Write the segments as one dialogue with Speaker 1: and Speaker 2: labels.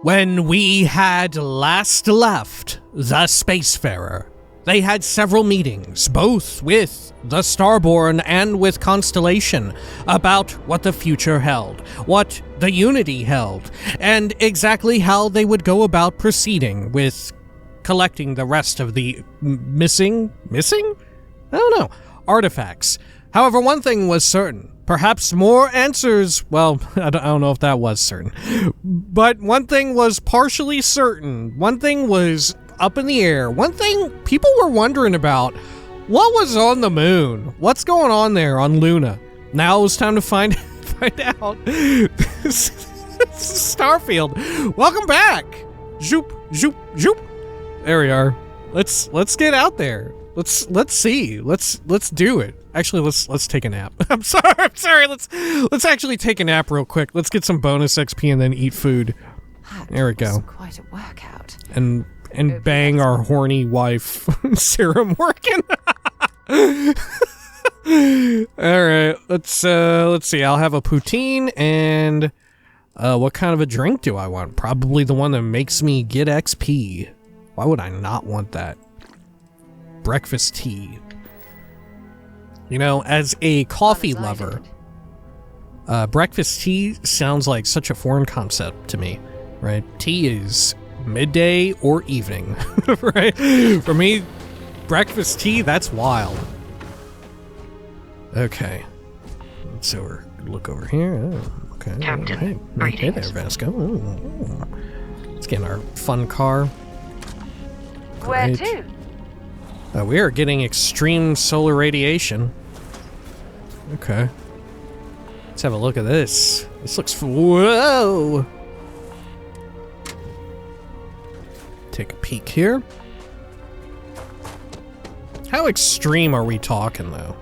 Speaker 1: When we had last left the Spacefarer, they had several meetings, both with the Starborn and with Constellation, about what the future held, what the Unity held, and exactly how they would go about proceeding with collecting the rest of the missing? I don't know, artifacts. However, one thing was certain. Perhaps more answers, well, I don't know if that was certain. But one thing was partially certain. One thing was up in the air. One thing people were wondering about. What was on the moon? What's going on there on Luna? Now it's time to find out. Starfield. Welcome back. Zoop, zoop, zoop. There we are. Let's get out there. Let's see. Let's do it. Actually, let's take a nap. I'm sorry. Let's actually take a nap real quick. Let's get some bonus XP and then eat food. There we go.
Speaker 2: Quite a workout.
Speaker 1: And bang our horny wife, Sarah Morgan. All right, let's see. I'll have a poutine and what kind of a drink do I want? Probably the one that makes me get XP. Why would I not want that? Breakfast tea. You know, as a coffee lover, breakfast tea sounds like such a foreign concept to me, right? Tea is midday or evening, right? For me, breakfast tea, that's wild. Okay. So look over here. Oh, okay.
Speaker 2: Captain,
Speaker 1: Hey there, Vasco. Oh. Let's get in our fun car.
Speaker 2: Where
Speaker 1: Great.
Speaker 2: to?
Speaker 1: We are getting extreme solar radiation. Okay. Let's have a look at this. This looks... Whoa! Take a peek here. How extreme are we talking, though?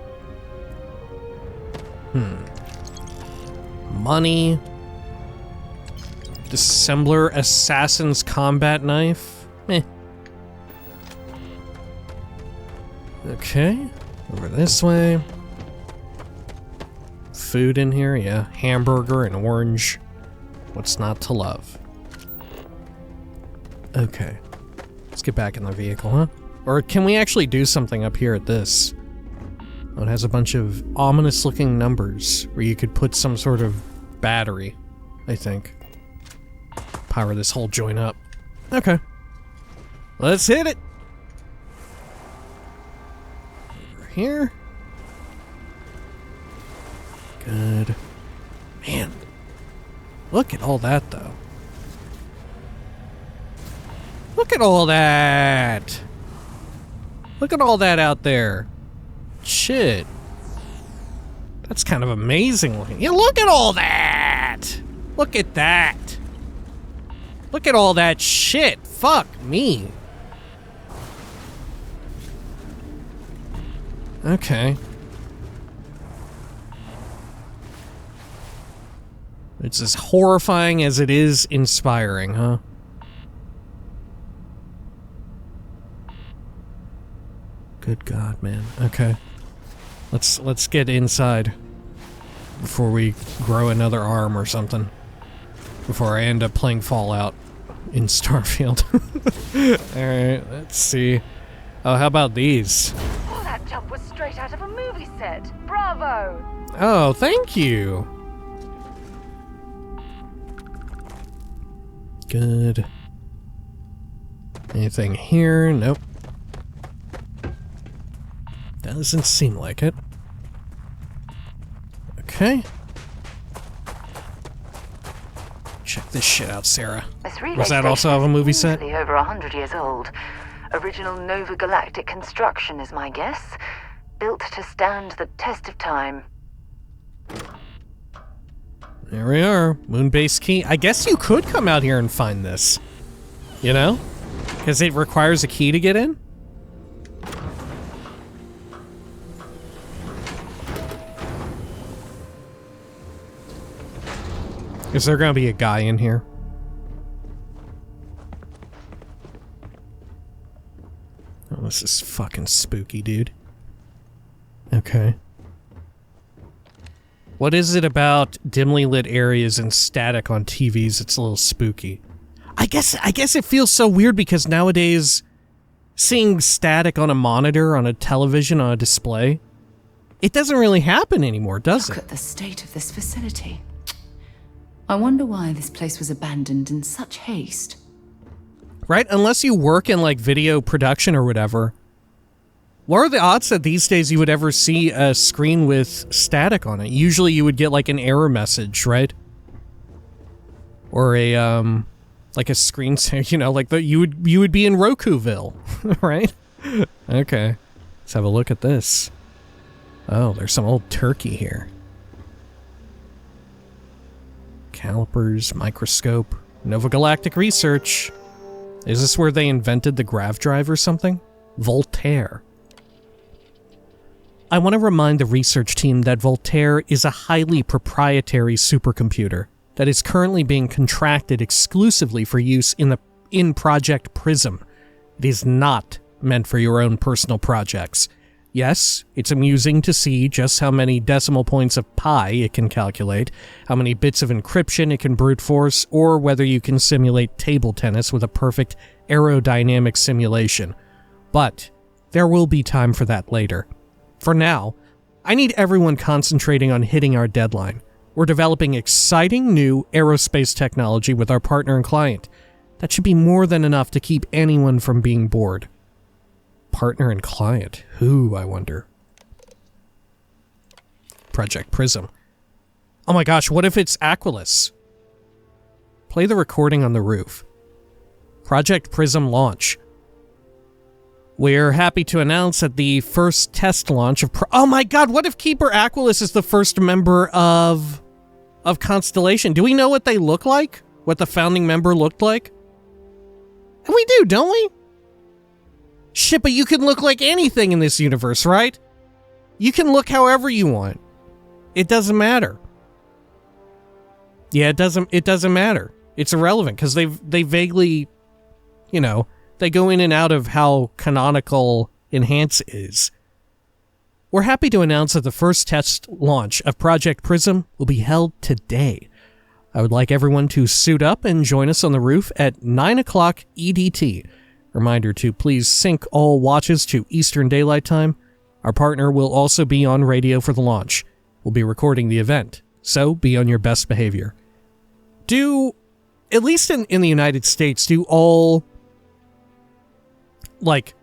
Speaker 1: Money. Dissembler Assassin's Combat Knife. Meh. Okay. Over this way. Food in here, yeah. Hamburger and orange. What's not to love? Okay. Let's get back in the vehicle, huh? Or can we actually do something up here at this? Oh, it has a bunch of ominous-looking numbers where you could put some sort of battery, I think. Power this whole joint up. Okay. Let's hit it! Over here. Good. Man. Look at all that, though. Look at all that! Look at all that out there. Shit. That's kind of amazing looking. Yeah, look at all that! Look at that! Look at all that shit! Fuck me. Okay. It's as horrifying as it is inspiring, huh? Good God, man. Okay. Let's get inside before we grow another arm or something. Before I end up playing Fallout in Starfield. Alright, let's see. Oh, how about these?
Speaker 2: Oh, that jump was straight out of a movie set. Bravo!
Speaker 1: Oh, thank you. Good. Anything here? Nope. Doesn't seem like it. Okay. Check this shit out, Sarah. Was that also have a movie set?
Speaker 2: Over 100 years old. Original Nova Galactic construction is my guess. Built to stand the test of time.
Speaker 1: There we are. Moon-based key. I guess you could come out here and find this. You know? Because it requires a key to get in? Is there gonna be a guy in here? Oh, this is fucking spooky, dude. Okay. What is it about dimly lit areas and static on TVs that's a little spooky? I guess it feels so weird because nowadays seeing static on a monitor, on a television, on a display, it doesn't really happen anymore, does it?
Speaker 3: Look at the state of this facility. I wonder why this place was abandoned in such haste.
Speaker 1: Right? Unless you work in, like, video production or whatever. What are the odds that these days you would ever see a screen with static on it? Usually you would get, like, an error message, right? Or a, like a screensaver, you know, like you would be in Rokuville, right? Okay. Let's have a look at this. Oh, there's some old turkey here. Calipers, microscope, Nova Galactic research. Is this where they invented the Grav drive or something? Voltaire. I want to remind the research team that Voltaire is a highly proprietary supercomputer that is currently being contracted exclusively for use in Project Prism. It is not meant for your own personal projects. Yes, it's amusing to see just how many decimal points of pi it can calculate, how many bits of encryption it can brute force, or whether you can simulate table tennis with a perfect aerodynamic simulation. But there will be time for that later. For now, I need everyone concentrating on hitting our deadline. We're developing exciting new aerospace technology with our partner and client. That should be more than enough to keep anyone from being bored. Partner and client. Who, I wonder? Project Prism. Oh my gosh, what if it's Aquilus? Play the recording on the roof. Project Prism launch. We're happy to announce that the first test launch of oh my god, what if Keeper Aquilus is the first member of Constellation? Do we know what they look like? What the founding member looked like? And we do, don't we? Shit, but you can look like anything in this universe, right? You can look however you want. It doesn't matter. Yeah, it doesn't matter. It's irrelevant, because they vaguely, you know, they go in and out of how canonical Enhance is. We're happy to announce that the first test launch of Project Prism will be held today. I would like everyone to suit up and join us on the roof at 9 o'clock EDT. Reminder to please sync all watches to Eastern Daylight Time. Our partner will also be on radio for the launch. We'll be recording the event, so be on your best behavior. At least in the United States, do all, like,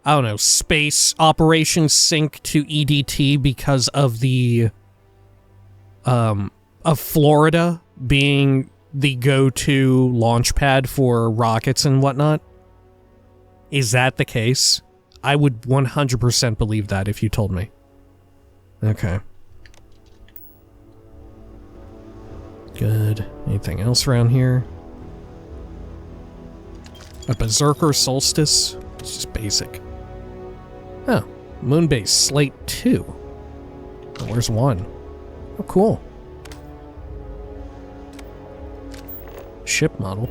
Speaker 1: I don't know, space operations sync to EDT because of the, of Florida being the go-to launch pad for rockets and whatnot? Is that the case? I would 100% believe that if you told me. Okay. Good. Anything else around here? A Berserker Solstice? It's just basic. Oh. Moonbase Slate 2. Oh, where's 1? Oh, cool. Ship model.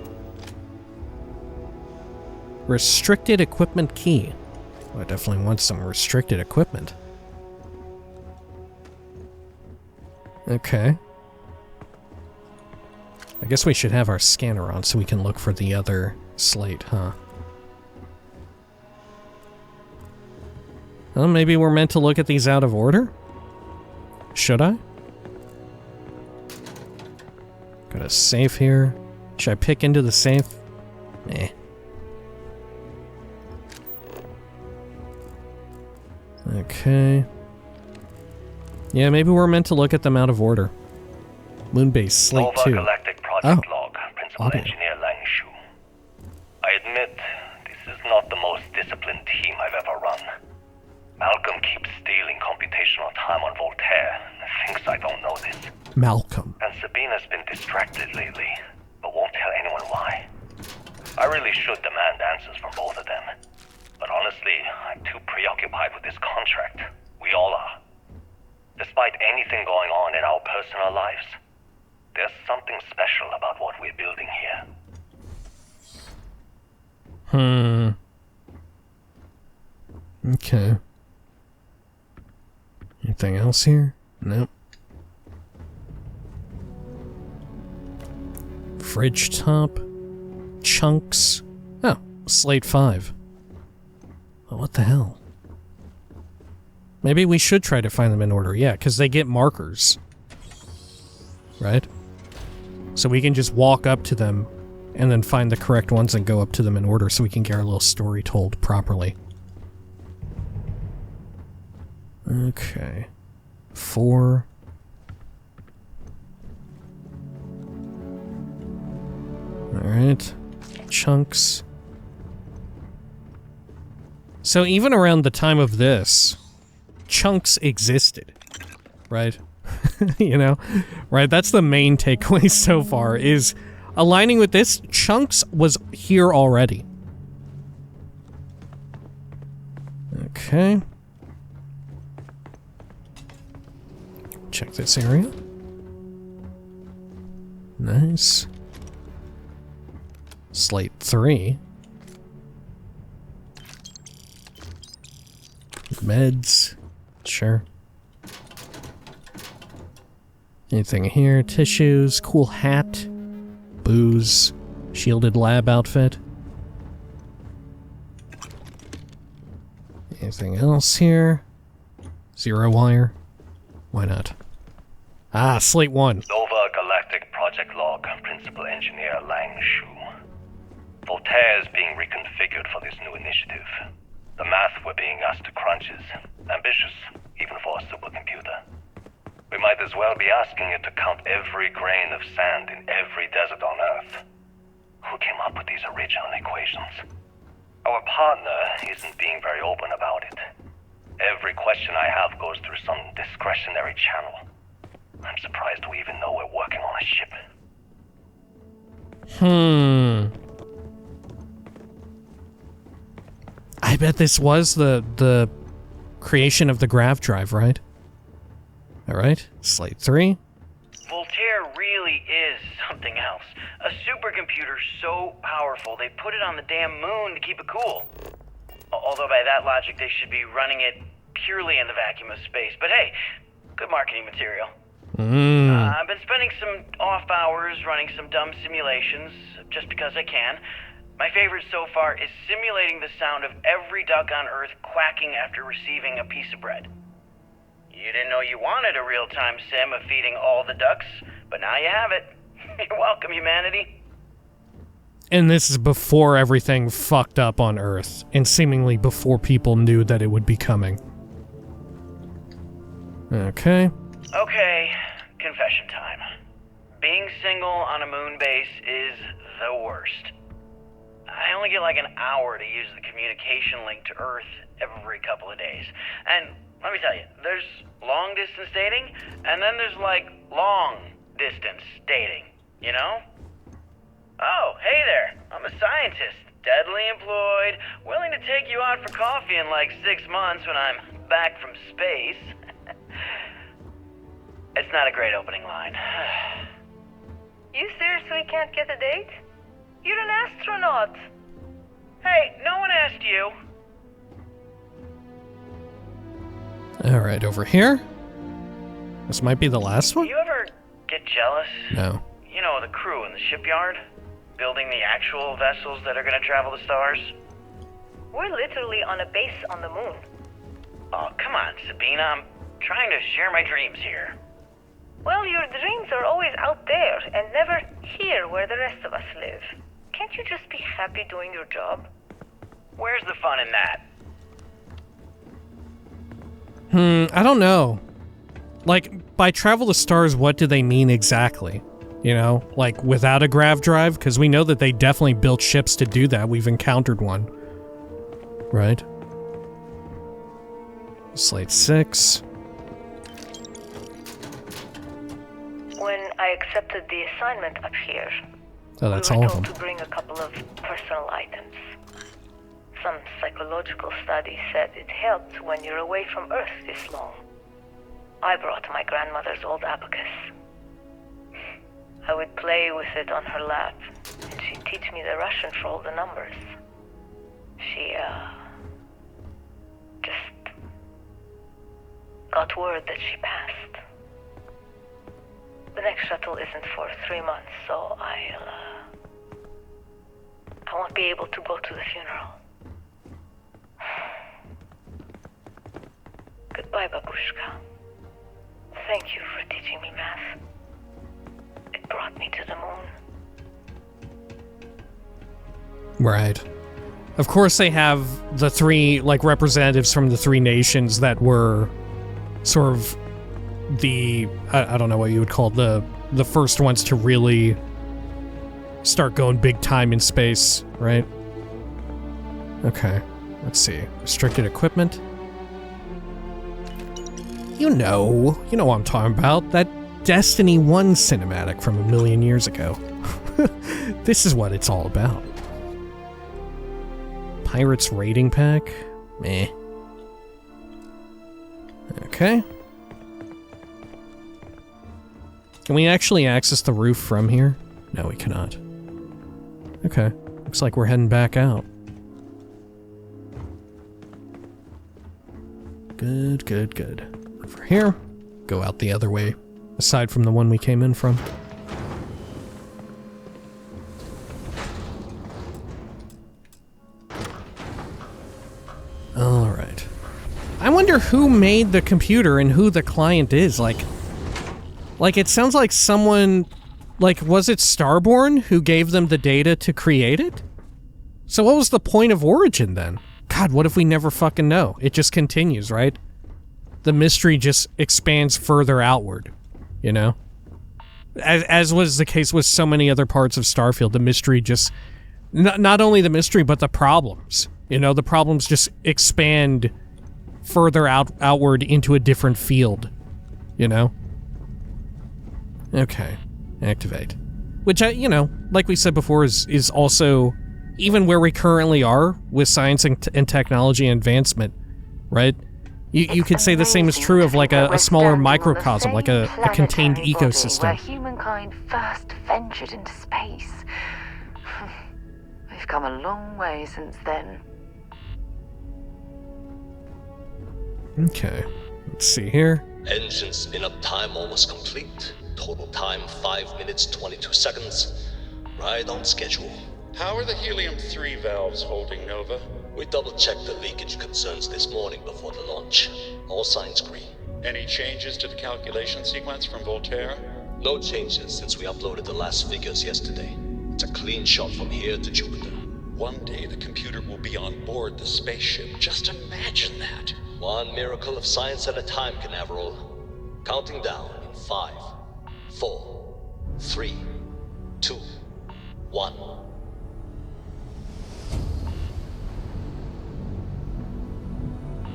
Speaker 1: Restricted equipment key. Oh, I definitely want some restricted equipment. Okay. I guess we should have our scanner on so we can look for the other slate, huh? Well, maybe we're meant to look at these out of order? Should I? Got a safe here. Should I pick into the safe? Eh. Okay. Yeah, maybe we're meant to look at them out of order. Moonbase Slate 2.
Speaker 4: Nova Galactic project log, Principal
Speaker 1: Audio.
Speaker 4: Engineer Langshu. I admit, this is not the most disciplined team I've ever run. Malcolm keeps stealing computational time on Voltaire and thinks I don't know this.
Speaker 1: Malcolm.
Speaker 4: And Sabina's been distracted lately, but won't tell anyone why. I really should demand answers from both of them. But honestly, I'm too preoccupied with this contract. We all are. Despite anything going on in our personal lives, there's something special about what we're building here.
Speaker 1: Okay. Anything else here? Nope. Fridge top. chunks. Oh, slate 5. Well, what the hell? Maybe we should try to find them in order. Yeah, because they get markers. Right? So we can just walk up to them and then find the correct ones and go up to them in order so we can get our little story told properly. Okay. 4. Alright. Chunks. So even around the time of this, chunks existed. Right? You know? Right? That's the main takeaway so far, is aligning with this, chunks was here already. Okay. Check this area. Nice. Slate 3. Meds. Sure. Anything here? Tissues. Cool hat. Booze. Shielded lab outfit. Anything else here? Zero wire. Why not? Ah, slate 1.
Speaker 4: Nova Galactic Project Log, Principal Engineer Lang Shu. Voltaire is being reconfigured for this new initiative. The math we're being asked to crunch is ambitious, even for a supercomputer. We might as well be asking it to count every grain of sand in every desert on Earth. Who came up with these original equations? Our partner isn't being very open about it. Every question I have goes through some discretionary channel. I'm surprised we even know we're working on a ship.
Speaker 1: I bet this was the creation of the Grav drive, right? Alright, slate 3.
Speaker 5: Voltaire really is something else. A supercomputer so powerful they put it on the damn moon to keep it cool. Although by that logic they should be running it purely in the vacuum of space. But hey, good marketing material. I've been spending some off hours running some dumb simulations, just because I can. My favorite so far is simulating the sound of every duck on Earth quacking after receiving a piece of bread. You didn't know you wanted a real-time sim of feeding all the ducks, but now you have it. You're welcome, humanity.
Speaker 1: And this is before everything fucked up on Earth, and seemingly before people knew that it would be coming. Okay.
Speaker 5: Okay, confession time. Being single on a moon base is the worst. I only get like an hour to use the communication link to Earth every couple of days. And let me tell you, there's long-distance dating, and then there's like long-distance dating, you know? Oh, hey there, I'm a scientist, deadly employed, willing to take you out for coffee in like 6 months when I'm back from space. It's not a great opening line.
Speaker 2: You seriously can't get a date? You're an astronaut.
Speaker 5: Hey, no one asked you.
Speaker 1: Alright, over here? This might be the last one?
Speaker 5: You ever get jealous?
Speaker 1: No.
Speaker 5: You know, the crew in the shipyard? Building the actual vessels that are gonna travel the stars?
Speaker 2: We're literally on a base on the moon.
Speaker 5: Oh, come on, Sabina. I'm trying to share my dreams here.
Speaker 2: Well, your dreams are always out there and never here where the rest of us live. Can't you just be happy doing your job?
Speaker 5: Where's the fun in that?
Speaker 1: I don't know. Like, by travel the stars, what do they mean exactly? You know, like without a grav drive? Because we know that they definitely built ships to do that. We've encountered one. Right? Slate 6.
Speaker 2: When I accepted the assignment up here,
Speaker 1: Oh, that's
Speaker 2: we
Speaker 1: all
Speaker 2: were
Speaker 1: of them.
Speaker 2: told to bring a couple of personal items. Some psychological study said it helped when you're away from Earth this long. I brought my grandmother's old abacus. I would play with it on her lap, and she'd teach me the Russian for all the numbers. She, just got word that she passed. The next shuttle isn't for 3 months, so won't be able to go to the funeral. Goodbye, Babushka. Thank you for teaching me math. It brought me to the moon.
Speaker 1: Right. Of course they have the three, like, representatives from the three nations that were sort of the, I don't know what you would call the first ones to really start going big time in space, right? Okay, let's see. Restricted equipment. You know what I'm talking about. That Destiny 1 cinematic from a million years ago. This is what it's all about. Pirates raiding pack? Meh. Okay. Can we actually access the roof from here? No, we cannot. Okay. Looks like we're heading back out. Good, good, good. Over here. Go out the other way, aside from the one we came in from. Alright. I wonder who made the computer and who the client is. Like, it sounds like someone... Like, was it Starborn who gave them the data to create it? So what was the point of origin then? God, what if we never fucking know? It just continues, right? The mystery just expands further outward, you know? As was the case with so many other parts of Starfield, the mystery just... Not only the mystery, but the problems. You know, the problems just expand further outward into a different field, you know? Okay, activate. Which, like we said before, is also, even where we currently are with science and technology and advancement, right? You could say the same is true of like a smaller microcosm, like a contained ecosystem.
Speaker 6: Where humankind first ventured into space. We've come a long way since then.
Speaker 1: Okay, let's see here.
Speaker 4: Engine spin-up time almost complete. Total time 5 minutes 22 seconds. Right on schedule.
Speaker 7: How are the helium-3 valves holding, Nova?
Speaker 4: We double-checked the leakage concerns this morning before the launch. All signs green.
Speaker 7: Any changes to the calculation sequence from Voltaire?
Speaker 4: No changes since we uploaded the last figures yesterday. It's a clean shot from here to Jupiter.
Speaker 7: One day the computer will be on board the spaceship. Just imagine that.
Speaker 4: One miracle of science at a time, Canaveral. Counting down in 5, 4, 3, 2, 1.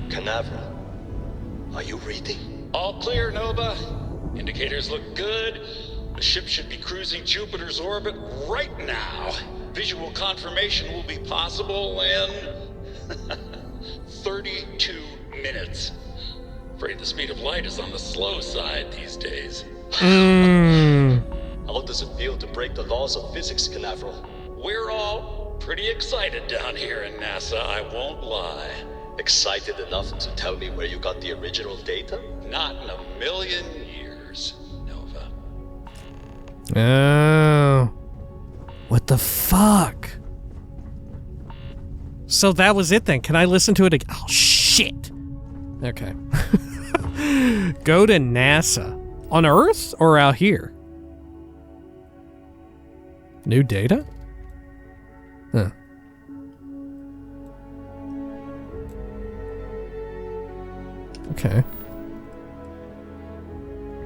Speaker 4: Canaveral, are you reading?
Speaker 7: All clear, Nova. Indicators look good. The ship should be cruising Jupiter's orbit right now. Visual confirmation will be possible in 32 minutes. Afraid the speed of light is on the slow side these days.
Speaker 4: How does it feel to break the laws of physics, Canaveral?
Speaker 7: We're all pretty excited down here in NASA, I won't lie.
Speaker 4: Excited enough to tell me where you got the original data?
Speaker 7: Not in a million years, Nova.
Speaker 1: Oh. What the fuck? So that was it then. Can I listen to it again? Oh, shit. Okay. Go to NASA. On Earth or out here? New data? Huh. Okay.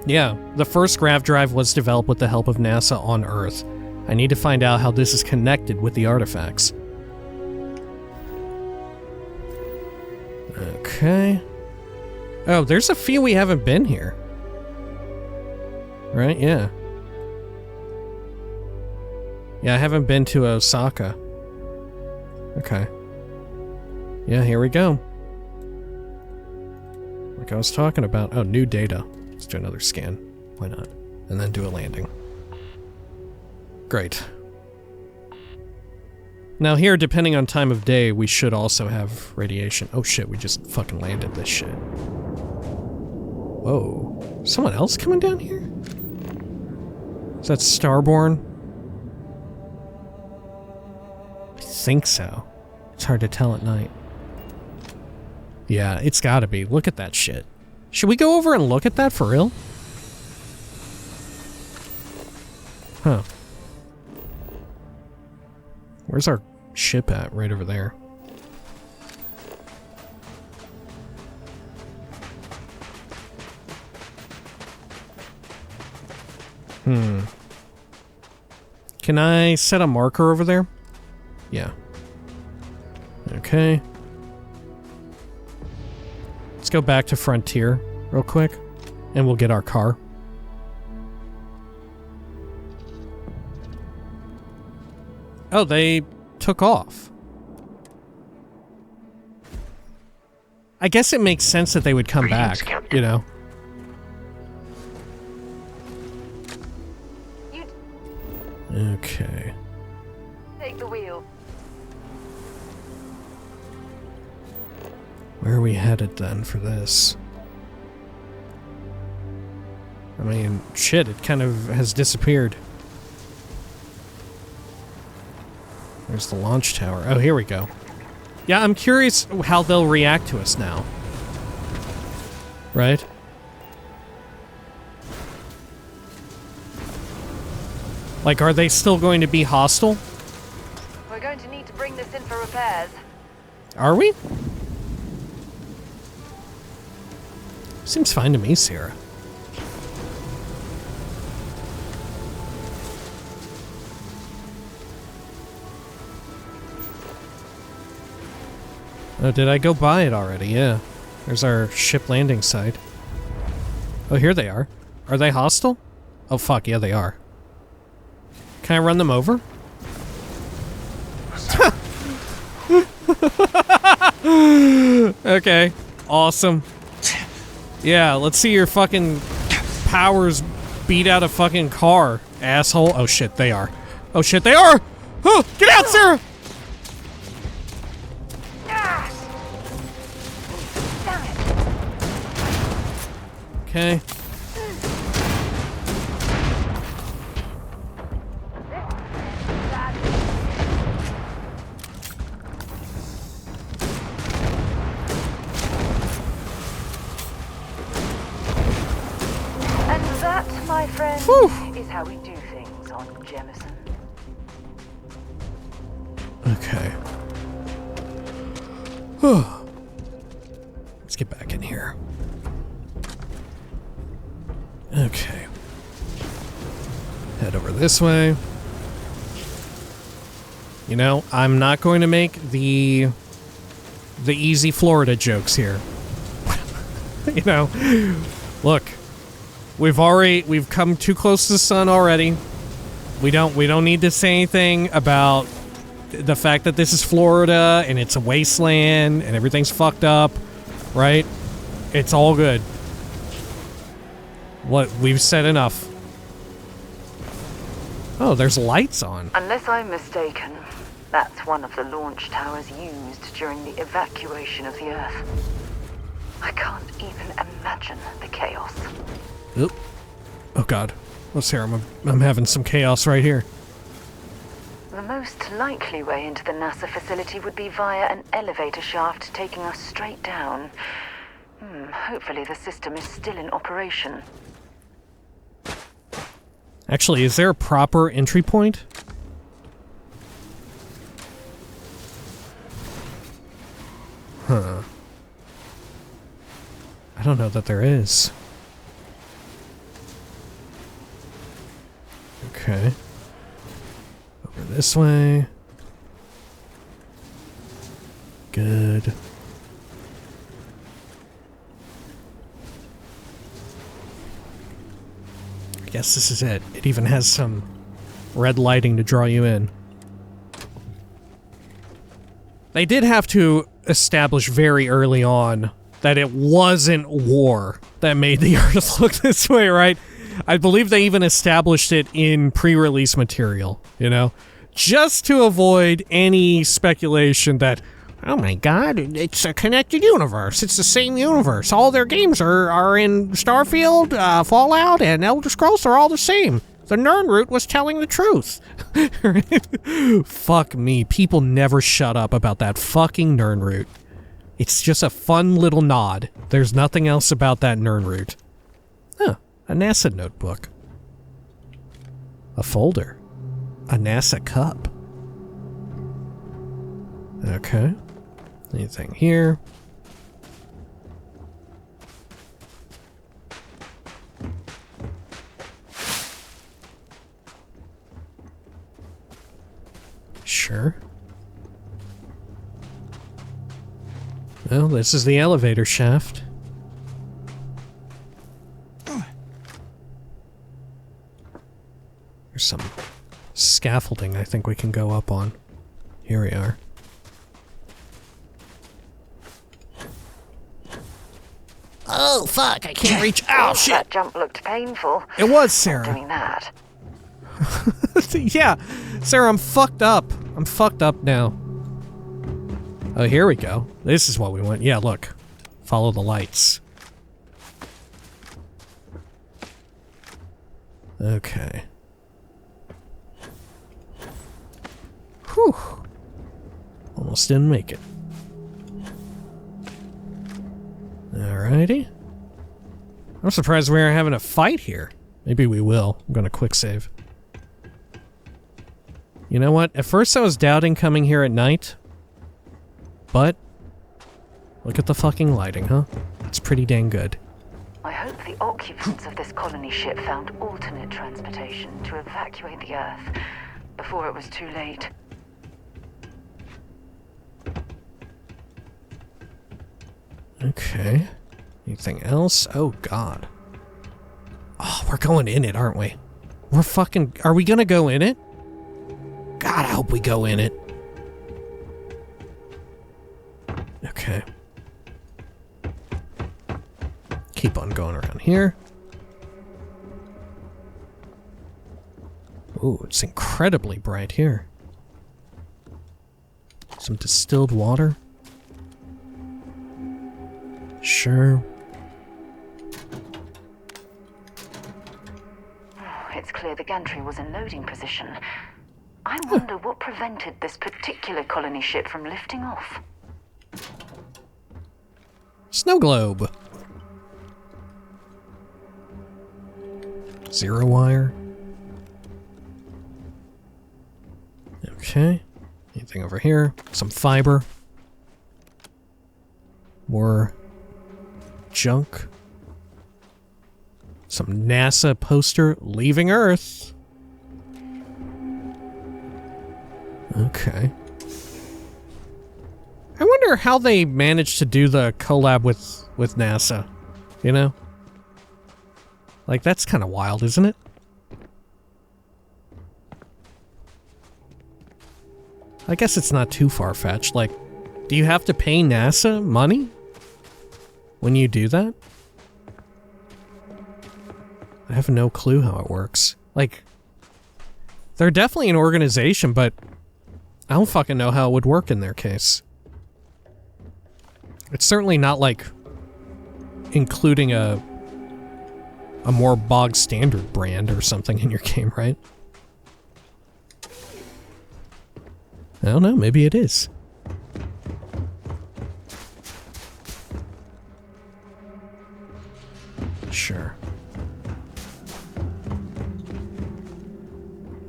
Speaker 1: Yeah, the first Grav drive was developed with the help of NASA on Earth. I need to find out how this is connected with the artifacts. Okay. Oh, there's a few we haven't been here. Right, yeah. Yeah, I haven't been to Osaka. Okay. Yeah, here we go. Like I was talking about. Oh, new data. Let's do another scan. Why not? And then do a landing. Great. Now here, depending on time of day, we should also have radiation. Oh shit, we just fucking landed this shit. Whoa. Someone else coming down here? Is that Starborn? I think so. It's hard to tell at night. Yeah, it's gotta be. Look at that shit. Should we go over and look at that for real? Huh. Where's our ship at? Right over there. Can I set a marker over there? Yeah. Okay. Let's go back to Frontier real quick, and we'll get our car. Oh, they took off. I guess it makes sense that they would come back, you know? Okay.
Speaker 6: Take the wheel.
Speaker 1: Where are we headed then for this? I mean, shit, it kind of has disappeared. There's the launch tower. Oh, here we go. Yeah, I'm curious how they'll react to us now. Right? Like, are they still going to be hostile?
Speaker 6: We're going to need to bring this in for repairs.
Speaker 1: Are we? Seems fine to me, Sarah. Oh, did I go by it already? Yeah. There's our ship landing site. Oh, here they are. Are they hostile? Oh, fuck, yeah, they are. Can I run them over? Okay. Awesome. Yeah, let's see your fucking powers beat out a fucking car, asshole. Oh shit, they are. Oh shit, they are! Oh, get out, Sarah! Okay.
Speaker 6: And that, my friend,
Speaker 1: Whew.
Speaker 6: is how we do things on Jemison.
Speaker 1: Okay. Let's get back in here. Okay. Head over this way. You know, I'm not going to make the easy Florida jokes here. You know, look, we've come too close to the sun already. We don't need to say anything about the fact that this is Florida and it's a wasteland and everything's fucked up, right? It's all good. What, we've said enough. Oh, there's lights on.
Speaker 6: Unless I'm mistaken, that's one of the launch towers used during the evacuation of the Earth. I can't even imagine the chaos.
Speaker 1: Oop. Oh god. Oh, Sarah, I'm having some chaos right here.
Speaker 6: The most likely way into the NASA facility would be via an elevator shaft taking us straight down. Hopefully the system is still in operation.
Speaker 1: Actually, is there a proper entry point? Huh. I don't know that there is. Okay. Over this way. Good. I guess this is it. It even has some red lighting to draw you in. They did have to establish very early on that it wasn't war that made the Earth look this way, right? I believe they even established it in pre-release material, you know? Just to avoid any speculation that, oh my god, it's a connected universe. It's the same universe. All their games are in Starfield, Fallout, and Elder Scrolls are all the same. The Nernroot was telling the truth. Fuck me. People never shut up about that fucking Nernroot. It's just a fun little nod. There's nothing else about that Nernroot. Huh. A NASA notebook. A folder. A NASA cup. Okay. Anything here? Sure. Well, this is the elevator shaft. There's some scaffolding I think we can go up on. Here we are. Oh, fuck, I can't reach. Oh, shit.
Speaker 6: That jump looked painful.
Speaker 1: It was, Sarah.
Speaker 6: Doing that.
Speaker 1: Yeah, Sarah, I'm fucked up. I'm fucked up now. Oh, here we go. This is what we want. Yeah, look. Follow the lights. Okay. Whew. Almost didn't make it. Alrighty. I'm surprised we aren't having a fight here. Maybe we will. I'm gonna quick save. You know what? At first I was doubting coming here at night. But look at the fucking lighting, huh? It's pretty dang good.
Speaker 6: I hope the occupants of this colony ship found alternate transportation to evacuate the Earth before it was too late.
Speaker 1: Okay. Anything else? Oh, God. Oh, we're going in it, aren't we? We're fucking... Are we gonna go in it? God, I hope we go in it. Okay. Keep on going around here. Ooh, it's incredibly bright here. Some distilled water. Sure.
Speaker 6: It's clear the gantry was in loading position. I wonder what prevented this particular colony ship from lifting off.
Speaker 1: Snow globe. Zero wire. Okay. Anything over here? Some fiber. More junk. Some NASA poster leaving Earth. Okay. I wonder how they managed to do the collab with NASA, you know? Like, that's kind of wild, isn't it? I guess it's not too far-fetched. Like, do you have to pay NASA money when you do that? I have no clue how it works. Like, they're definitely an organization, but I don't fucking know how it would work in their case. It's certainly not like including a more bog standard brand or something in your game, right? I don't know, maybe it is. Sure.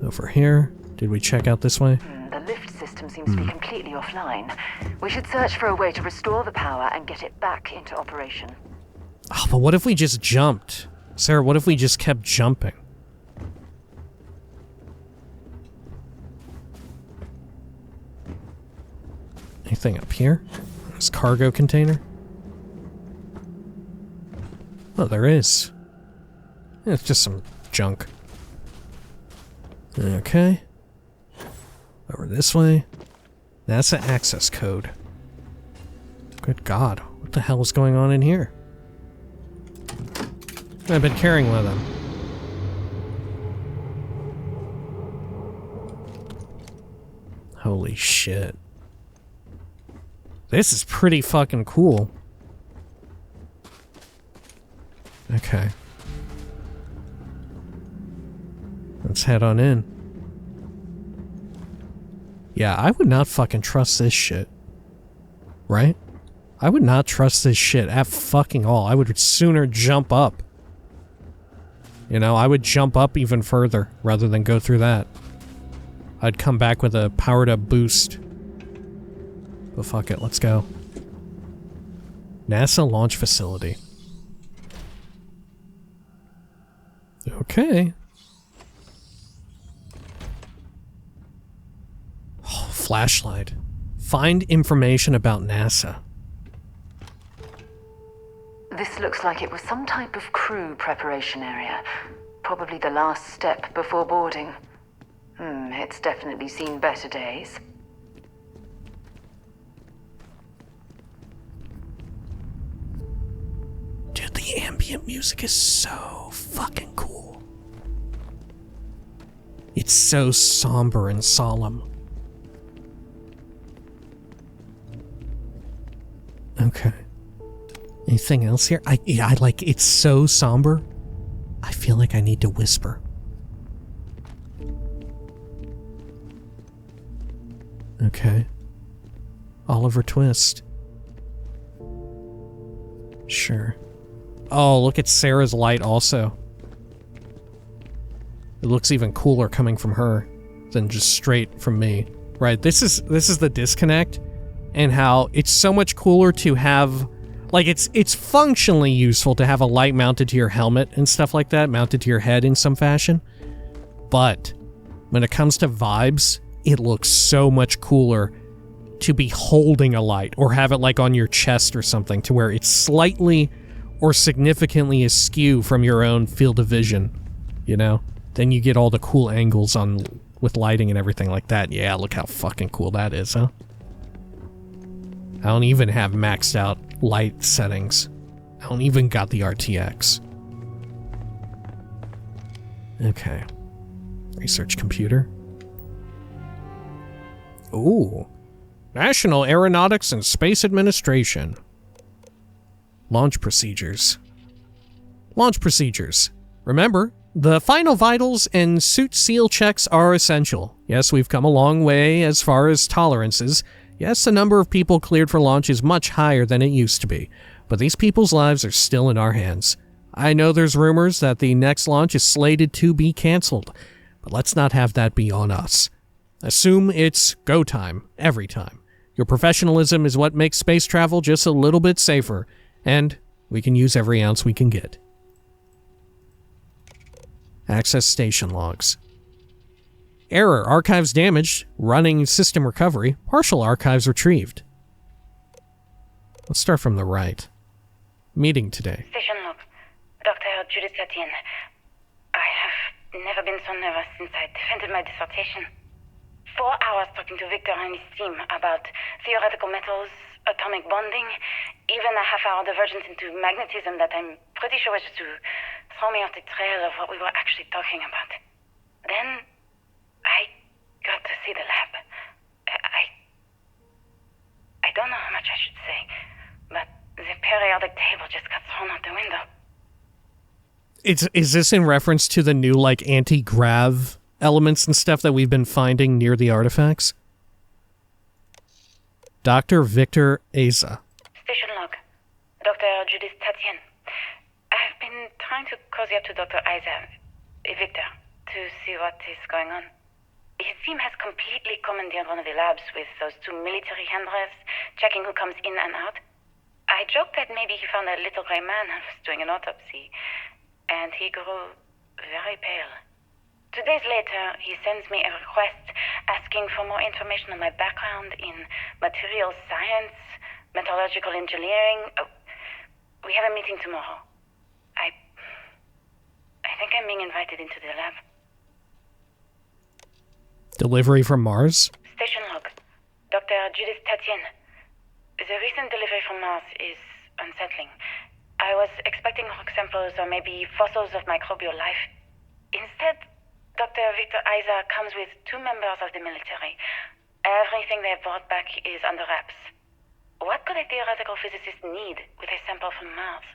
Speaker 1: Over here. Did we check out this way?
Speaker 6: The lift system seems to be completely offline. We should search for a way to restore the power and get it back into operation.
Speaker 1: Oh, but what if we just jumped? Sarah, what if we just kept jumping? Anything up here? This cargo container? Oh, there is. It's just some junk. Okay. Over this way. NASA access code. Good God. What the hell is going on in here? I've been carrying one of them. Holy shit. This is pretty fucking cool. Okay. Let's head on in. Yeah, I would not fucking trust this shit. Right? I would not trust this shit at fucking all. I would sooner jump up. You know, I would jump up even further rather than go through that. I'd come back with a powered up boost. But fuck it, let's go. NASA launch facility. Okay. Oh, flashlight. Find information about NASA.
Speaker 6: This looks like it was some type of crew preparation area. Probably the last step before boarding. It's definitely seen better days.
Speaker 1: Dude, the ambient music is so fucking cool. It's so somber and solemn. Okay. Anything else here? I like, it's so somber. I feel like I need to whisper. Okay. Oliver Twist. Sure. Oh, look at Sarah's light also. It looks even cooler coming from her than just straight from me. Right, this is the disconnect, and how it's so much cooler to have, like, it's functionally useful to have a light mounted to your helmet and stuff like that, mounted to your head in some fashion. But when it comes to vibes, it looks so much cooler to be holding a light or have it like on your chest or something, to where it's slightly or significantly askew from your own field of vision, you know? Then you get all the cool angles on with lighting and everything like that. Yeah, look how fucking cool that is, huh? I don't even have maxed out light settings. I don't even got the RTX. Okay. Research computer. Ooh. National Aeronautics and Space Administration. Launch procedures. Launch procedures. Remember, the final vitals and suit seal checks are essential. Yes, we've come a long way as far as tolerances. Yes, the number of people cleared for launch is much higher than it used to be, but these people's lives are still in our hands. I know there's rumors that the next launch is slated to be canceled, but let's not have that be on us. Assume it's go time, every time. Your professionalism is what makes space travel just a little bit safer, and we can use every ounce we can get. Access station logs. Error, archives damaged, running system recovery, partial archives retrieved. Let's start from the right. Meeting today.
Speaker 8: Station log. Dr. Judith Etienne. I have never been so nervous since I defended my dissertation. 4 hours talking to Victor and his team about theoretical metals, atomic bonding, even a half-hour divergence into magnetism that I'm pretty sure was just to throw me off the trail of what we were actually talking about. Then I got to see the lab. I don't know how much I should say, but the periodic table just got thrown out the window.
Speaker 1: Is this in reference to the new, like, anti-grav elements and stuff that we've been finding near the artifacts? Dr. Victor Aza.
Speaker 8: Station log. Dr. Judith Etienne. I've been trying to cozy up to Dr. Victor, to see what is going on. His team has completely commandeered one of the labs with those 2 military handrails, checking who comes in and out. I joked that maybe he found a little gray man and was doing an autopsy, and he grew very pale. 2 days later, he sends me a request asking for more information on my background in materials science, metallurgical engineering. Oh, we have a meeting tomorrow. I think I'm being invited into the lab.
Speaker 1: Delivery from Mars?
Speaker 8: Station log. Dr. Judith Etienne. The recent delivery from Mars is unsettling. I was expecting rock samples or maybe fossils of microbial life. Instead, Dr. Victor Aza comes with 2 members of the military. Everything they've brought back is under wraps. What could a theoretical physicist need with a sample from Mars?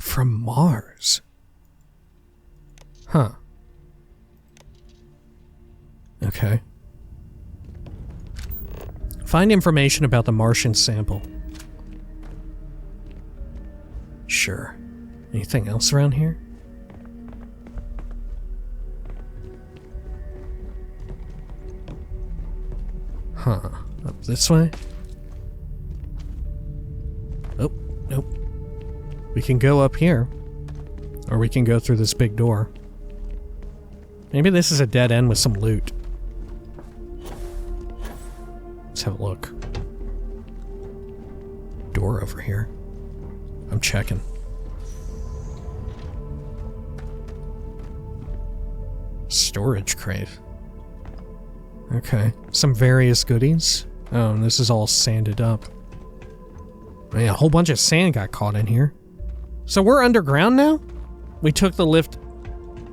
Speaker 1: From Mars? Huh. Okay. Find information about the Martian sample. Sure. Anything else around here? Huh. Up this way? Oh, nope. We can go up here. Or we can go through this big door. Maybe this is a dead end with some loot. Let's have a look. Door over here. I'm checking. Storage crate. Okay. Some various goodies. Oh, and this is all sanded up. Man, a whole bunch of sand got caught in here. So we're underground now? We took the lift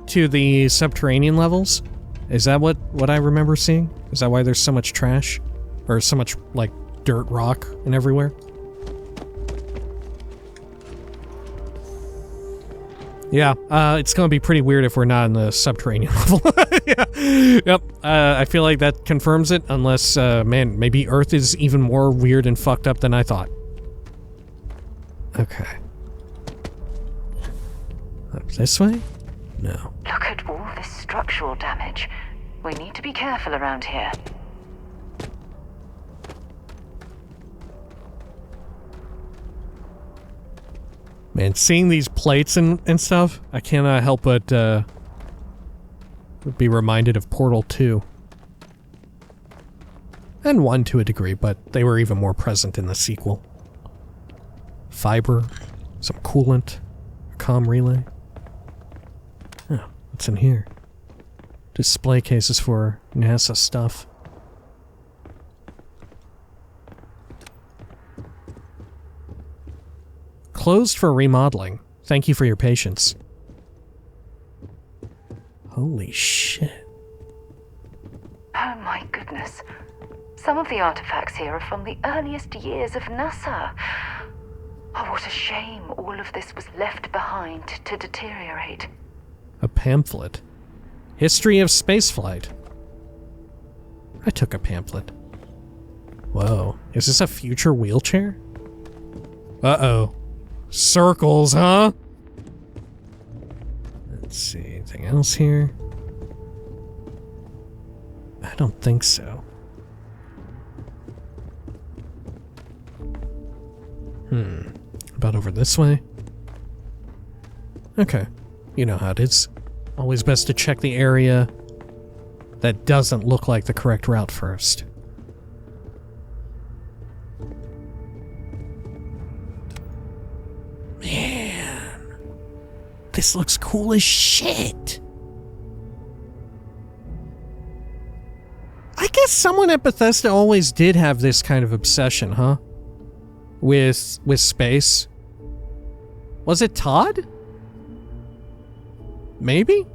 Speaker 1: to the subterranean levels? Is that what I remember seeing? Is that why there's so much trash? Or so much, like, dirt rock and everywhere? Yeah, it's gonna be pretty weird if we're not in the subterranean level. Yeah. Yep, I feel like that confirms it, unless, man, maybe Earth is even more weird and fucked up than I thought. Okay. Up this way? No.
Speaker 6: Look at all this structural damage. We need to be careful around here.
Speaker 1: Man, seeing these plates and stuff, I cannot help but be reminded of Portal 2. And 1 to a degree, but they were even more present in the sequel. Fiber, some coolant, a comm relay. Oh, what's in here? Display cases for NASA stuff. Closed for remodeling. Thank you for your patience. Holy shit.
Speaker 6: Oh my goodness. Some of the artifacts here are from the earliest years of NASA. Oh, what a shame all of this was left behind to deteriorate.
Speaker 1: A pamphlet. History of spaceflight. I took a pamphlet. Whoa. Is this a future wheelchair? Uh-oh. Circles, huh? Let's see. Anything else here? I don't think so. About over this way? Okay. You know how it is. Always best to check the area that doesn't look like the correct route first. Man, this looks cool as shit. I guess someone at Bethesda always did have this kind of obsession, huh? With space. Was it Todd? Maybe?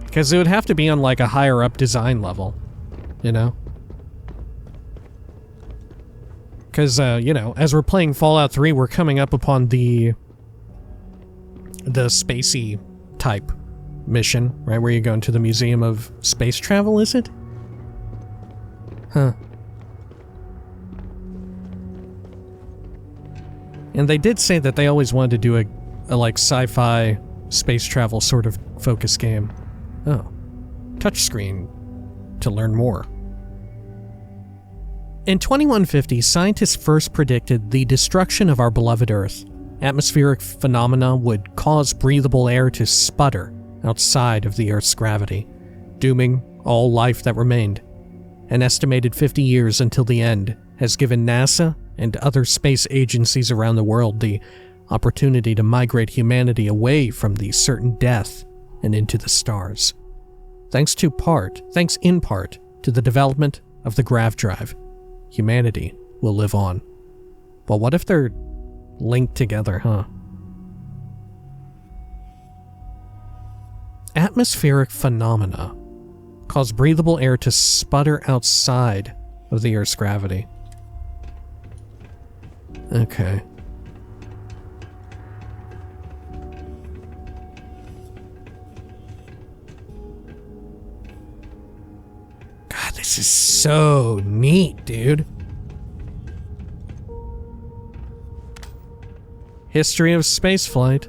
Speaker 1: Because it would have to be on like a higher up design level, you know? Because, you know, as we're playing Fallout 3, we're coming up upon the spacey type mission, right? Where you go into the Museum of Space Travel, is it? Huh. And they did say that they always wanted to do a like sci-fi space travel sort of focus game. Oh. Touchscreen to learn more. In 2150, scientists first predicted the destruction of our beloved Earth. Atmospheric phenomena would cause breathable air to sputter outside of the Earth's gravity, dooming all life that remained. An estimated 50 years until the end has given NASA and other space agencies around the world the opportunity to migrate humanity away from the certain death and into the stars. Thanks in part to the development of the Grav drive, humanity will live on. But what if they're linked together, huh? Atmospheric phenomena cause breathable air to sputter outside of the Earth's gravity. Okay. This is so neat, dude. History of spaceflight.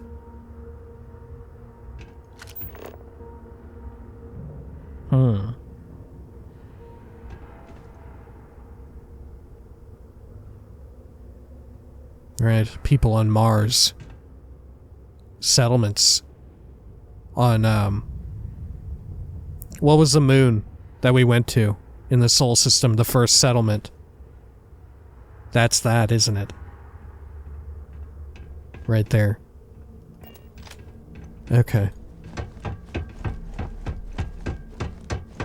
Speaker 1: Right, people on Mars. Settlements. On, what was the moon that we went to in the Sol system, the first settlement? That's that, isn't it? Right there. Okay.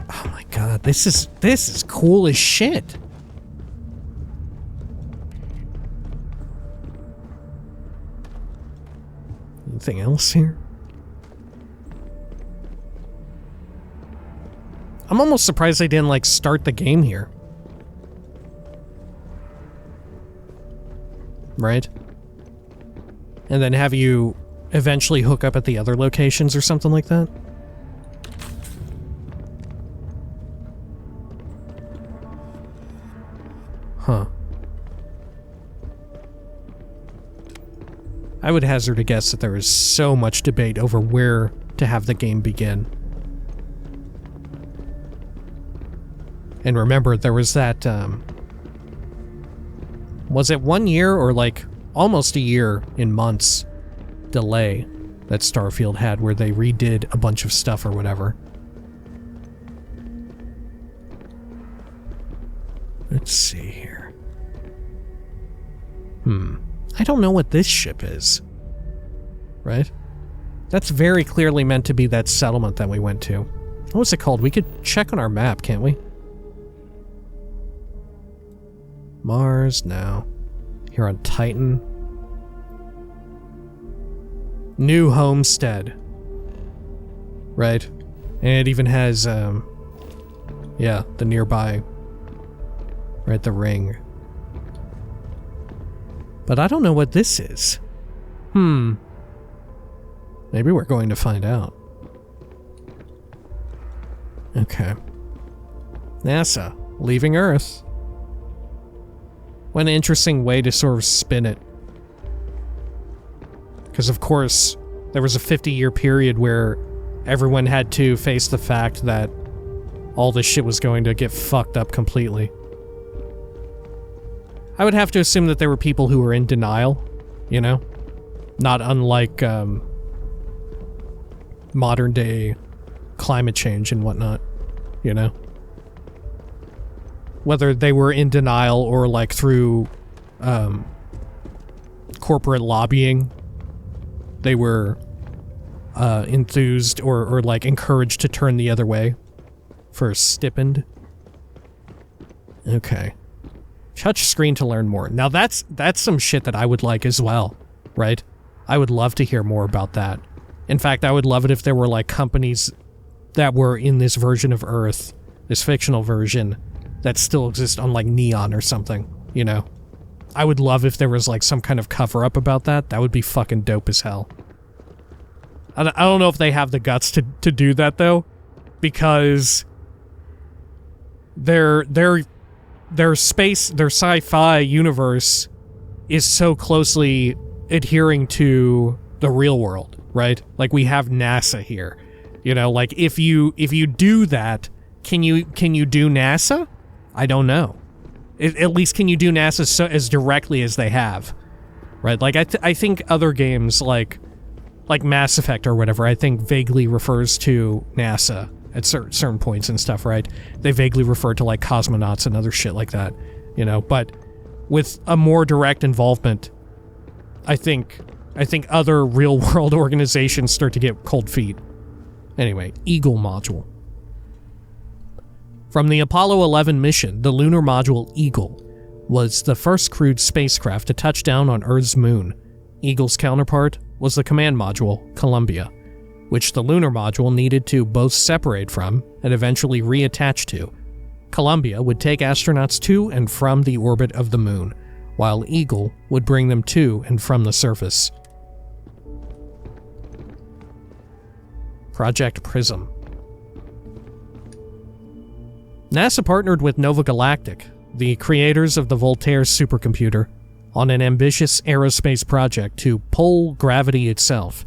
Speaker 1: Oh my god, this is cool as shit. Anything else here? I'm almost surprised they didn't, like, start the game here. Right? And then have you eventually hook up at the other locations or something like that? Huh. I would hazard a guess that there is so much debate over where to have the game begin. And remember, there was that, was it 1 year or like almost a year in months delay that Starfield had where they redid a bunch of stuff or whatever? Let's see here. I don't know what this ship is. Right? That's very clearly meant to be that settlement that we went to. What was it called? We could check on our map, can't we? Mars, no. Here on Titan. New Homestead. Right? And it even has, yeah, the nearby. Right, the ring. But I don't know what this is. Maybe we're going to find out. Okay. NASA, leaving Earth. What an interesting way to sort of spin it. Because of course, there was a 50-year period where everyone had to face the fact that all this shit was going to get fucked up completely. I would have to assume that there were people who were in denial, you know? Not unlike, modern-day climate change and whatnot, you know? Whether they were in denial or, like, through, corporate lobbying, they were, enthused or, like, encouraged to turn the other way for a stipend. Okay. Touch screen to learn more. Now that's some shit that I would like as well, right? I would love to hear more about that. In fact, I would love it if there were like companies that were in this version of Earth, this fictional version, that still exist on like Neon or something, you know? I would love if there was like some kind of cover-up about that. That would be fucking dope as hell. I don't know if they have the guts to do that though, because their sci-fi universe is so closely adhering to the real world, right? Like we have NASA here, you know. Like if you do that, can you do NASA? I don't know. At least can you do NASA as directly as they have, right? Like I think other games like Mass Effect or whatever, I think vaguely refers to NASA at certain points and stuff, right? They vaguely refer to like cosmonauts and other shit like that, you know, but with a more direct involvement, I think other real world organizations start to get cold feet. Anyway, Eagle module. From the Apollo 11 mission, the lunar module Eagle was the first crewed spacecraft to touch down on Earth's moon. Eagle's counterpart was the command module, Columbia, which the lunar module needed to both separate from and eventually reattach to. Columbia would take astronauts to and from the orbit of the moon, while Eagle would bring them to and from the surface. Project Prism. NASA partnered with Nova Galactic, the creators of the Voltaire supercomputer, on an ambitious aerospace project to pull gravity itself.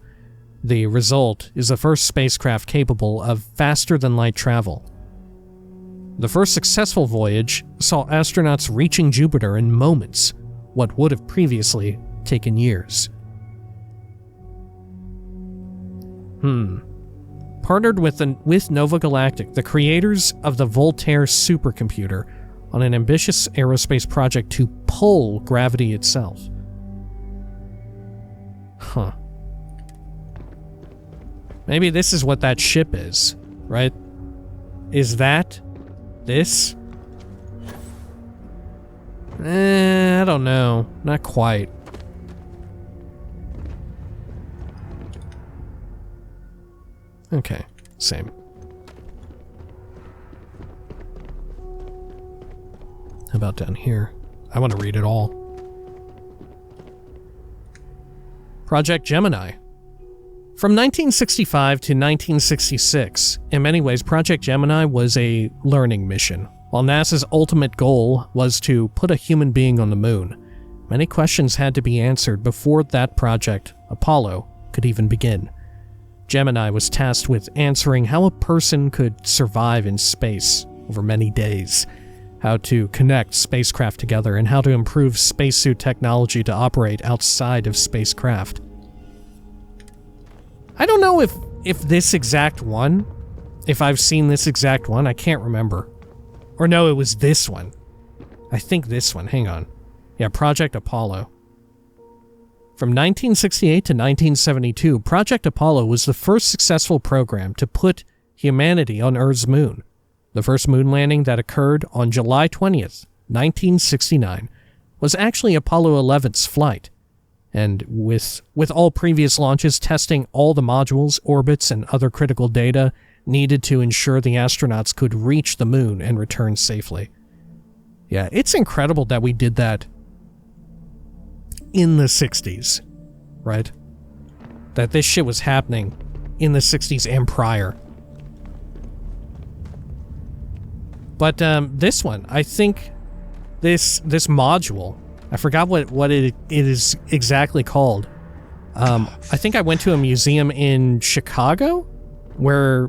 Speaker 1: The result is the first spacecraft capable of faster-than-light travel. The first successful voyage saw astronauts reaching Jupiter in moments, what would have previously taken years. Partnered with Nova Galactic, the creators of the Voltaire supercomputer, on an ambitious aerospace project to pull gravity itself. Huh. Maybe this is what that ship is, right? Is that this? I don't know. Not quite. Okay, same. How about down here? I want to read it all. Project Gemini. From 1965 to 1966, in many ways, Project Gemini was a learning mission. While NASA's ultimate goal was to put a human being on the moon, many questions had to be answered before that project, Apollo, could even begin. Gemini was tasked with answering how a person could survive in space over many days, how to connect spacecraft together, and how to improve spacesuit technology to operate outside of spacecraft. I don't know if this exact one, if I've seen this exact one, I can't remember. Or no, it was this one. I think this one, hang on. Yeah, Project Apollo. From 1968 to 1972, Project Apollo was the first successful program to put humanity on Earth's moon. The first moon landing that occurred on July 20th, 1969, was actually Apollo 11's flight. And with all previous launches testing all the modules, orbits, and other critical data needed to ensure the astronauts could reach the moon and return safely. Yeah, it's incredible that we did that in the 60s, right? That this shit was happening in the 60s and prior. But this one, I think this module, I forgot what it is exactly called. I think I went to a museum in Chicago where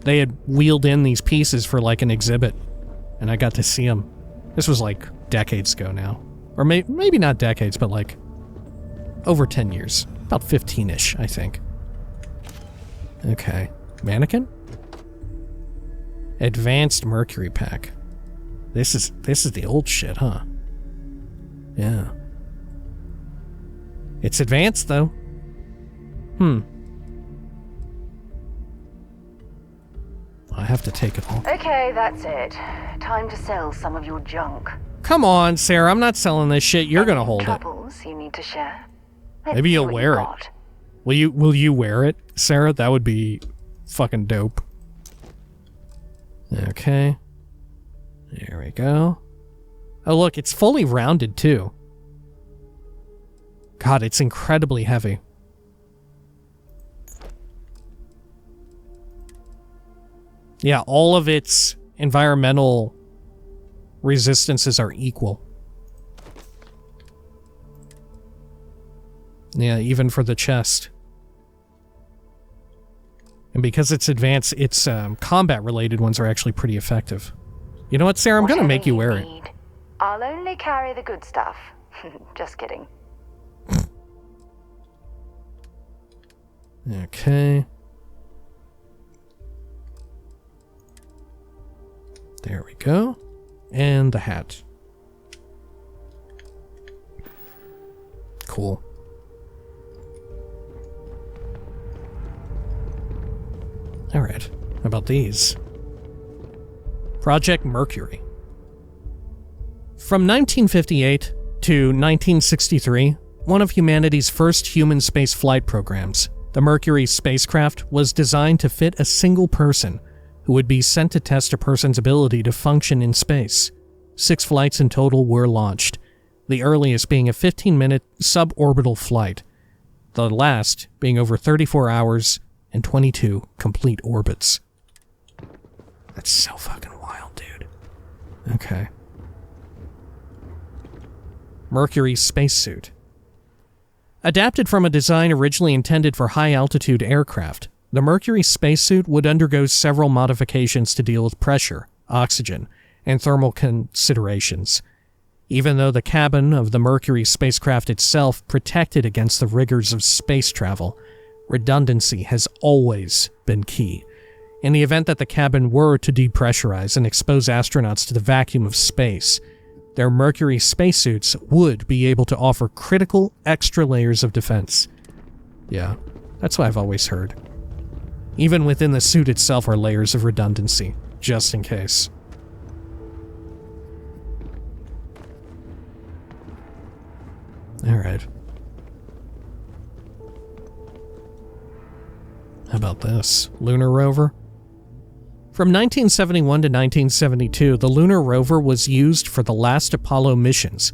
Speaker 1: they had wheeled in these pieces for like an exhibit, and I got to see them. This was like decades ago now. Or maybe not decades, but like over 10 years. About 15-ish, I think. Okay. Mannequin? Advanced Mercury pack. This is the old shit, huh? Yeah. It's advanced, though. I have to take it all.
Speaker 6: Okay, that's it. Time to sell some of your junk.
Speaker 1: Come on, Sarah, I'm not selling this shit. You're gonna hold it.
Speaker 6: Troubles you need to share?
Speaker 1: Maybe you'll wear it. Will you wear it, Sarah? That would be fucking dope. Okay. There we go. Oh, look, it's fully rounded, too. God, it's incredibly heavy. Yeah, all of its environmental resistances are equal. Yeah, even for the chest. And because it's advanced, its combat-related ones are actually pretty effective. You know what, Sarah? I'm gonna make you wear it.
Speaker 6: I'll only carry the good stuff. Just kidding.
Speaker 1: Okay. There we go. And the hat. Cool. Alright, how about these? Project Mercury. From 1958 to 1963, one of humanity's first human space flight programs, the Mercury spacecraft was designed to fit a single person who would be sent to test a person's ability to function in space. 6 flights in total were launched, the earliest being a 15-minute suborbital flight, the last being over 34 hours and 22 complete orbits. That's so fucking wild, dude. Okay. Mercury spacesuit. Adapted from a design originally intended for high-altitude aircraft, the Mercury spacesuit would undergo several modifications to deal with pressure, oxygen, and thermal considerations. Even though the cabin of the Mercury spacecraft itself protected against the rigors of space travel, redundancy has always been key. In the event that the cabin were to depressurize and expose astronauts to the vacuum of space, their Mercury spacesuits would be able to offer critical extra layers of defense. Yeah, that's what I've always heard. Even within the suit itself are layers of redundancy, just in case. Alright. How about this? Lunar rover? From 1971 to 1972, the lunar rover was used for the last Apollo missions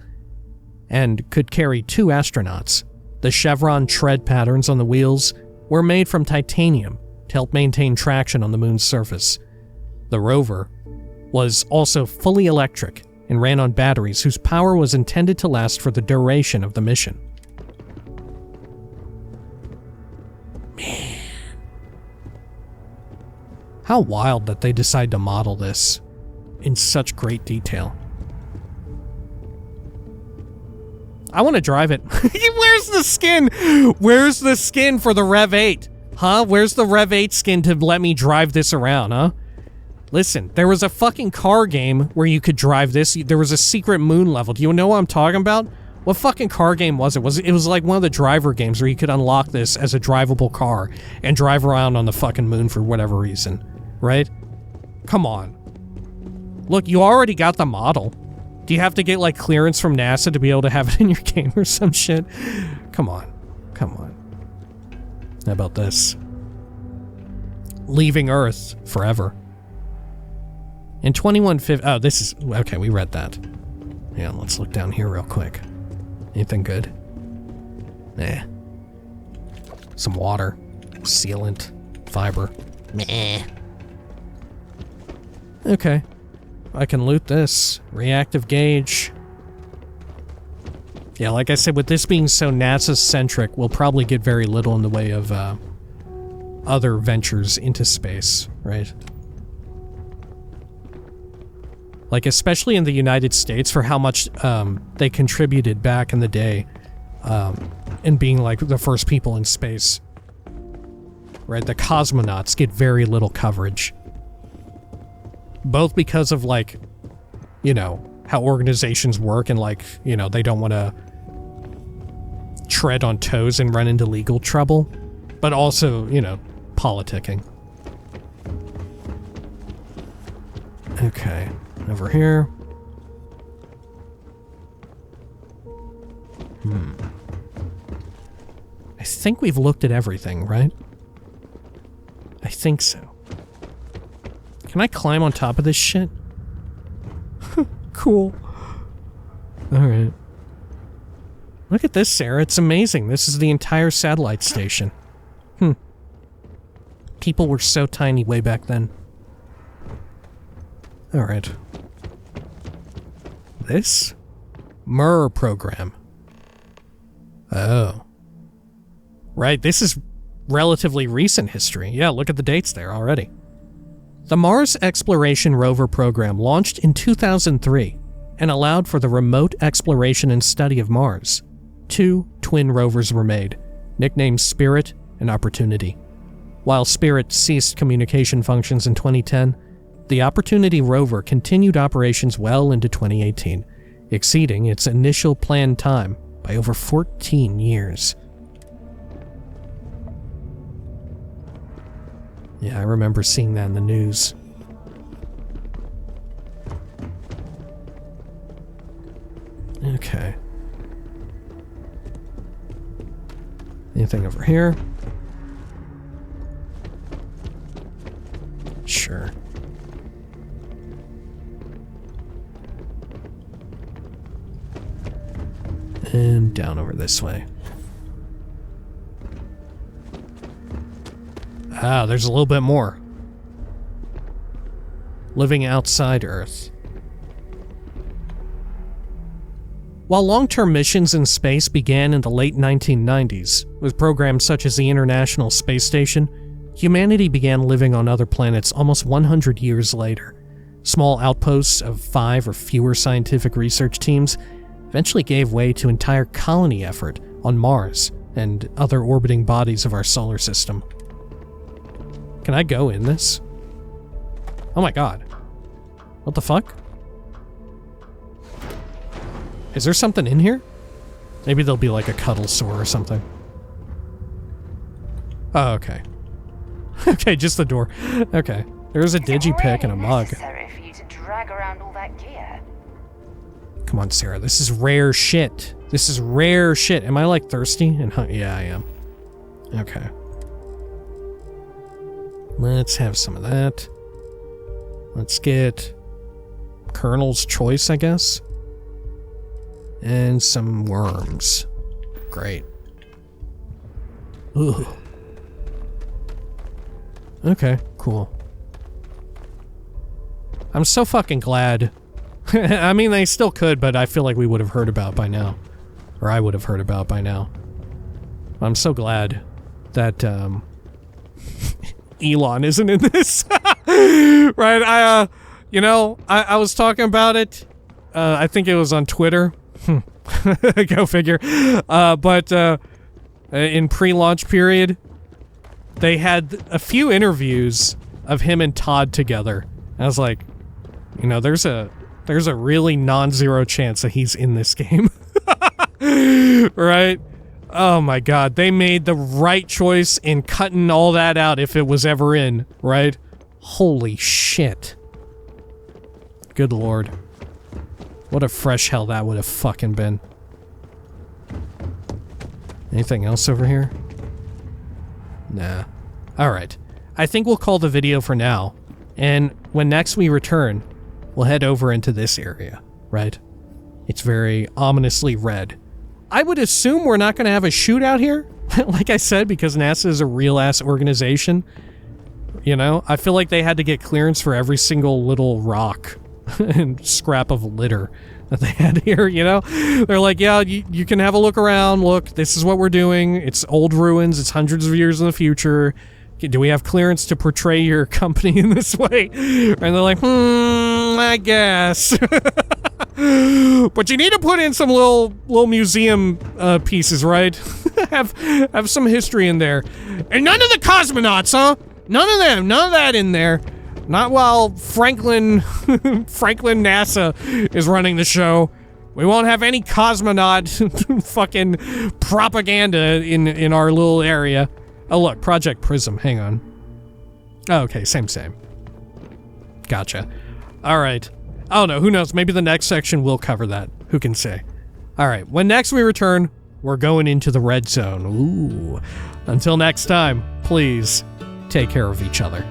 Speaker 1: and could carry 2 astronauts. The chevron tread patterns on the wheels were made from titanium to help maintain traction on the moon's surface. The rover was also fully electric and ran on batteries whose power was intended to last for the duration of the mission. Man. How wild that they decide to model this in such great detail. I want to drive it. Where's the skin? Where's the skin for the Rev 8? Huh? Where's the Rev 8 skin to let me drive this around, huh? Listen, there was a fucking car game where you could drive this. There was a secret moon level. Do you know what I'm talking about? What fucking car game was it? It was like one of the driver games where you could unlock this as a drivable car and drive around on the fucking moon for whatever reason. Right? Come on. Look, you already got the model. Do you have to get, like, clearance from NASA to be able to have it in your game or some shit? Come on. Come on. How about this? Leaving Earth forever. In 2150... Oh, this is... Okay, we read that. Yeah, let's look down here real quick. Anything good? Nah. Some water. Sealant. Fiber. Meh. Okay. I can loot this. Reactive gauge. Yeah, like I said, with this being so NASA-centric, we'll probably get very little in the way of other ventures into space, right? Like, especially in the United States, for how much they contributed back in the day in being, like, the first people in space. Right? The cosmonauts get very little coverage. Both because of, like, you know, how organizations work and, like, you know, they don't want to tread on toes and run into legal trouble, but also, you know, politicking. Okay, over here. I think we've looked at everything, right? I think so. Can I climb on top of this shit? Cool. Alright. Look at this, Sarah. It's amazing. This is the entire satellite station. People were so tiny way back then. Alright. This? MER program. Oh. Right, this is relatively recent history. Yeah, look at the dates there already. The Mars Exploration Rover program launched in 2003 and allowed for the remote exploration and study of Mars. 2 twin rovers were made, nicknamed Spirit and Opportunity. While Spirit ceased communication functions in 2010, the Opportunity rover continued operations well into 2018, exceeding its initial planned time by over 14 years. Yeah, I remember seeing that in the news. Okay. Anything over here? Sure. And down over this way. Ah, there's a little bit more. Living outside Earth. While long-term missions in space began in the late 1990s, with programs such as the International Space Station, humanity began living on other planets almost 100 years later. Small outposts of 5 or fewer scientific research teams eventually gave way to entire colony effort on Mars and other orbiting bodies of our solar system. Can I go in this? Oh my god. What the fuck? Is there something in here? Maybe there'll be like a cuddle sore or something. Oh, okay. Okay, just the door. Okay. There's a digipick and a mug.
Speaker 6: Necessary for you to drag around all that gear.
Speaker 1: Come on, Sarah. This is rare shit. This is rare shit. Am I like thirsty? Yeah, I am. Okay. Let's have some of that. Let's get Colonel's Choice, I guess. And some worms. Great. Ooh. Okay, cool. I'm so fucking glad. I mean, they still could, but I feel like we would have heard about by now. Or I would have heard about by now. I'm so glad that, Elon isn't in this. Right, I was talking about it. I think it was on Twitter. Go figure. But in pre-launch period, they had a few interviews of him and Todd together. I was like, there's a really non-zero chance that he's in this game. Right? Oh my god, they made the right choice in cutting all that out if it was ever in, right? Holy shit. Good lord. What a fresh hell that would have fucking been. Anything else over here? Nah. Alright. I think we'll call the video for now. And when next we return, we'll head over into this area, right? It's very ominously red. I would assume we're not going to have a shootout here. Like I said, because NASA is a real-ass organization. I feel like they had to get clearance for every single little rock and scrap of litter that they had here, They're like, yeah, you can have a look around. Look, this is what we're doing. It's old ruins. It's hundreds of years in the future. Do we have clearance to portray your company in this way? And they're like, I guess. But you need to put in some little museum pieces, right? have some history in there. And none of the cosmonauts, huh? None of them. None of that in there. Not while Franklin NASA is running the show. We won't have any cosmonaut fucking propaganda in our little area. Oh look, Project Prism, hang on. Oh, okay, same. Gotcha. Alright. Oh no, who knows, maybe the next section will cover that. Who can say? Alright, when next we return, we're going into the red zone. Ooh. Until next time, please take care of each other.